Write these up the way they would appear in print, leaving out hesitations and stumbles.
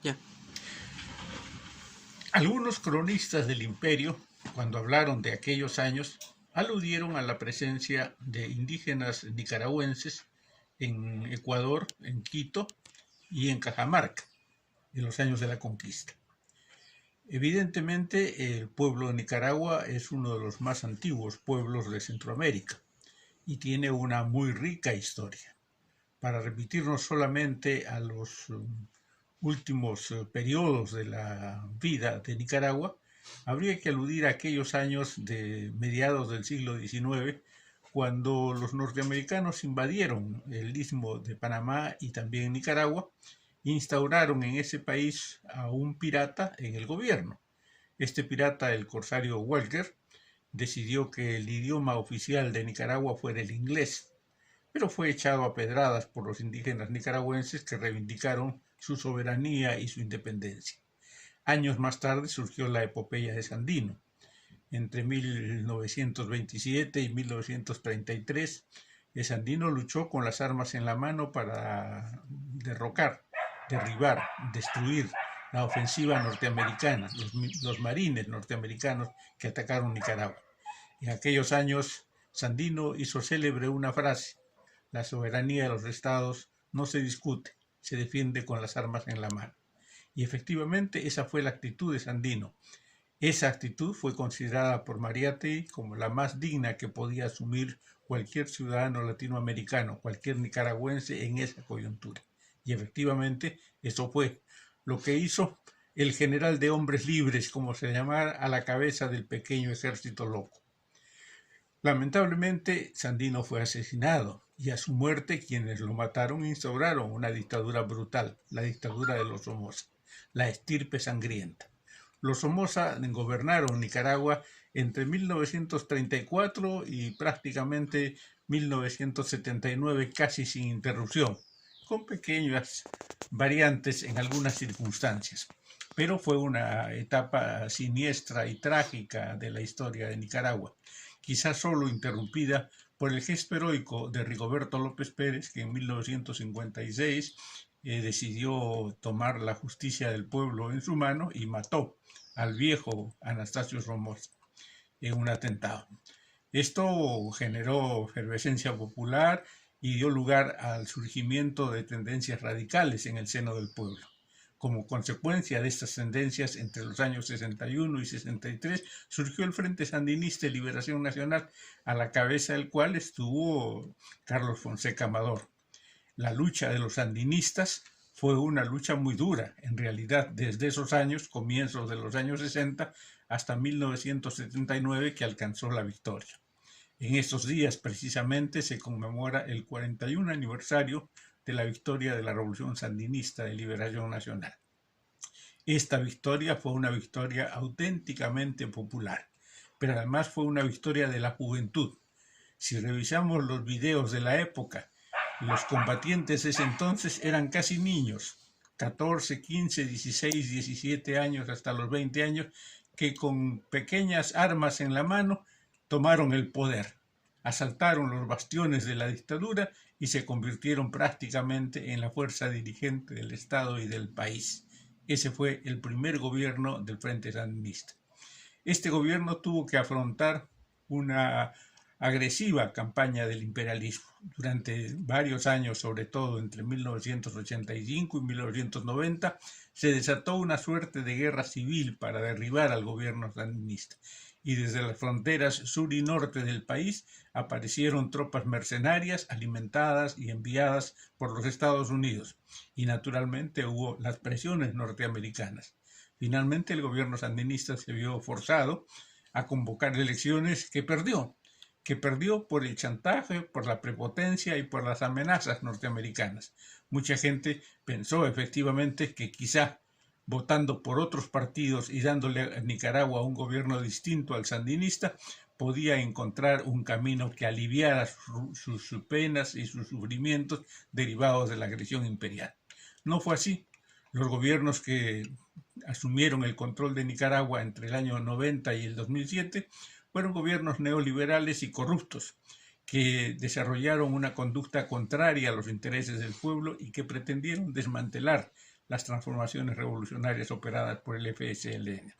Ya. Algunos cronistas del imperio, cuando hablaron de aquellos años, aludieron a la presencia de indígenas nicaragüenses en Ecuador, en Quito y en Cajamarca, en los años de la conquista. Evidentemente, el pueblo de Nicaragua es uno de los más antiguos pueblos de Centroamérica y tiene una muy rica historia. Para remitirnos solamente a los últimos periodos de la vida de Nicaragua, habría que aludir a aquellos años de mediados del siglo XIX, cuando los norteamericanos invadieron el istmo de Panamá y también Nicaragua, e instauraron en ese país a un pirata en el gobierno. Este pirata, el corsario Walker, decidió que el idioma oficial de Nicaragua fuera el inglés, pero fue echado a pedradas por los indígenas nicaragüenses que reivindicaron su soberanía y su independencia. Años más tarde surgió la epopeya de Sandino. Entre 1927 y 1933, Sandino luchó con las armas en la mano para derrocar, derribar, destruir la ofensiva norteamericana, los marines norteamericanos que atacaron Nicaragua. En aquellos años, Sandino hizo célebre una frase: la soberanía de los estados no se discute, se defiende con las armas en la mano. Y efectivamente esa fue la actitud de Sandino. Esa actitud fue considerada por Mariátegui como la más digna que podía asumir cualquier ciudadano latinoamericano, cualquier nicaragüense en esa coyuntura. Y efectivamente eso fue lo que hizo el general de hombres libres, como se llamara, a la cabeza del pequeño ejército loco. Lamentablemente, Sandino fue asesinado y a su muerte quienes lo mataron instauraron una dictadura brutal, la dictadura de los Somoza, la estirpe sangrienta. Los Somoza gobernaron Nicaragua entre 1934 y prácticamente 1979, casi sin interrupción, con pequeñas variantes en algunas circunstancias. Pero fue una etapa siniestra y trágica de la historia de Nicaragua, quizás solo interrumpida por el gesto heroico de Rigoberto López Pérez, que en 1956 decidió tomar la justicia del pueblo en su mano y mató al viejo Anastasio Somoza en un atentado. Esto generó efervescencia popular y dio lugar al surgimiento de tendencias radicales en el seno del pueblo. Como consecuencia de estas tendencias, entre los años 61 y 63, surgió el Frente Sandinista de Liberación Nacional, a la cabeza del cual estuvo Carlos Fonseca Amador. La lucha de los sandinistas fue una lucha muy dura, en realidad desde esos años, comienzos de los años 60, hasta 1979, que alcanzó la victoria. En estos días precisamente se conmemora el 41 aniversario de la victoria de la Revolución Sandinista de Liberación Nacional. Esta victoria fue una victoria auténticamente popular, pero además fue una victoria de la juventud. Si revisamos los videos de la época, los combatientes de ese entonces eran casi niños, 14, 15, 16, 17 años, hasta los 20 años, que con pequeñas armas en la mano tomaron el poder, asaltaron los bastiones de la dictadura y se convirtieron prácticamente en la fuerza dirigente del Estado y del país. Ese fue el primer gobierno del Frente Sandinista. Este gobierno tuvo que afrontar una agresiva campaña del imperialismo. Durante varios años, sobre todo entre 1985 y 1990, se desató una suerte de guerra civil para derribar al gobierno sandinista. Y desde las fronteras sur y norte del país aparecieron tropas mercenarias alimentadas y enviadas por los Estados Unidos. Y naturalmente hubo las presiones norteamericanas. Finalmente el gobierno sandinista se vio forzado a convocar elecciones que perdió por el chantaje, por la prepotencia y por las amenazas norteamericanas. Mucha gente pensó efectivamente que quizá votando por otros partidos y dándole a Nicaragua un gobierno distinto al sandinista, podía encontrar un camino que aliviara sus penas y sus sufrimientos derivados de la agresión imperial. No fue así. Los gobiernos que asumieron el control de Nicaragua entre el año 90 y el 2007 fueron gobiernos neoliberales y corruptos que desarrollaron una conducta contraria a los intereses del pueblo y que pretendieron desmantelar las transformaciones revolucionarias operadas por el FSLN.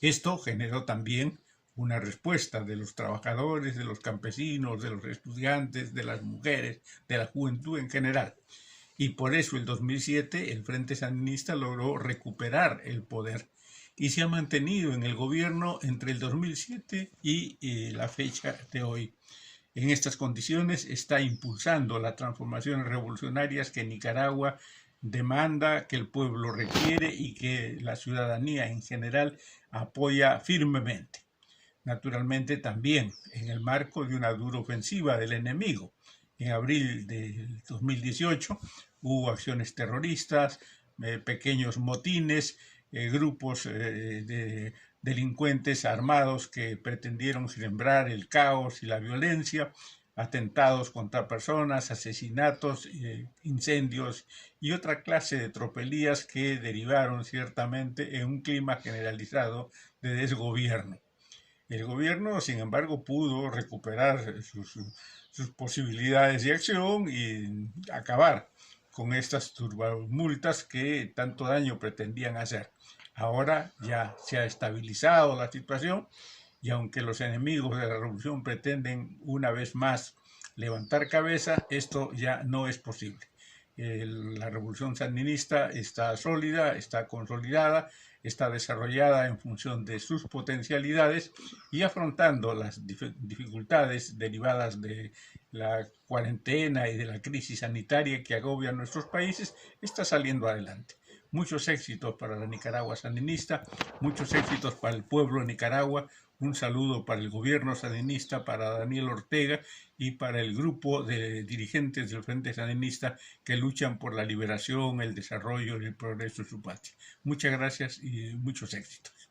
Esto generó también una respuesta de los trabajadores, de los campesinos, de los estudiantes, de las mujeres, de la juventud en general. Y por eso el 2007 el Frente Sandinista logró recuperar el poder y se ha mantenido en el gobierno entre el 2007 y la fecha de hoy. En estas condiciones está impulsando las transformaciones revolucionarias que Nicaragua demanda, que el pueblo requiere y que la ciudadanía en general apoya firmemente. Naturalmente también en el marco de una dura ofensiva del enemigo. En abril de 2018 hubo acciones terroristas, pequeños motines, grupos de delincuentes armados que pretendieron sembrar el caos y la violencia, atentados contra personas, asesinatos, incendios y otra clase de tropelías que derivaron ciertamente en un clima generalizado de desgobierno. El gobierno, sin embargo, pudo recuperar sus posibilidades de acción y acabar con estas turbamultas que tanto daño pretendían hacer. Ahora ya se ha estabilizado la situación y aunque los enemigos de la revolución pretenden una vez más levantar cabeza, esto ya no es posible. La revolución sandinista está sólida, está consolidada, está desarrollada en función de sus potencialidades y afrontando las dificultades derivadas de la cuarentena y de la crisis sanitaria que agobia a nuestros países, está saliendo adelante. Muchos éxitos para la Nicaragua sandinista, muchos éxitos para el pueblo de Nicaragua. Un saludo para el gobierno sandinista, para Daniel Ortega y para el grupo de dirigentes del Frente Sandinista que luchan por la liberación, el desarrollo y el progreso de su patria. Muchas gracias y muchos éxitos.